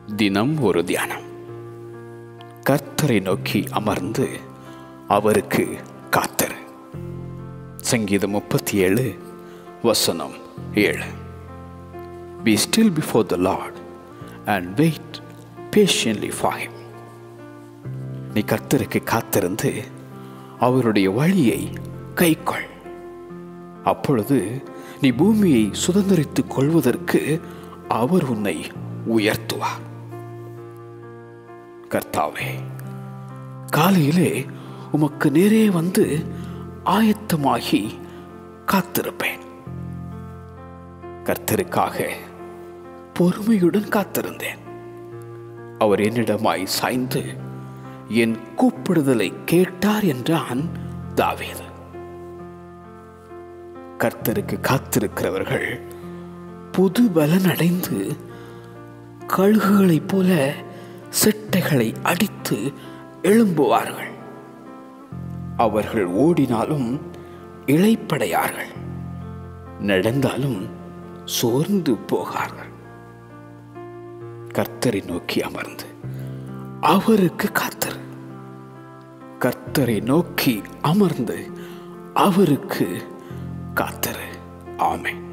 தினம் ஒரு தியானம். கர்த்தரை நோக்கி அமர்ந்து அவருக்கு காத்திரு. சங்கீதம் 37 வசனம் 7. Be still before the Lord and wait patiently for him. நீ கர்த்தருக்கு காத்திருந்து அவருடைய வழியை கைக்கொள். அப்பொழுது நீ பூமியை சுதந்திரித்துக் கொள்வதற்கு அவர் உன்னை உயர்த்துவார். கர்த்தாவே, காலையிலே உமக்கு நேரே வந்து ஆயத்தமாகி காத்திருப்பேன். கர்த்தருக்காக பொறுமையுடன் காத்திருந்தேன். அவர் என்னிடமாய் சாய்ந்து என் கூப்பிடுதலை கேட்டார் என்றான் தாவீது. கர்த்தருக்கு காத்திருக்கிறவர்கள் புது பலன் அடைந்து கழுகுகளைப் போல செட்டைகளை அடித்து எழும்புவார்கள். அவர்கள் ஓடினாலும் இளைப்படையார்கள், நடந்தாலும் சோர்ந்து போகார்கள். கர்த்தரை நோக்கி அமர்ந்து அவருக்கு காத்திரு. கர்த்தரை நோக்கி அமர்ந்து அவருக்கு காத்திரு. ஆமென்.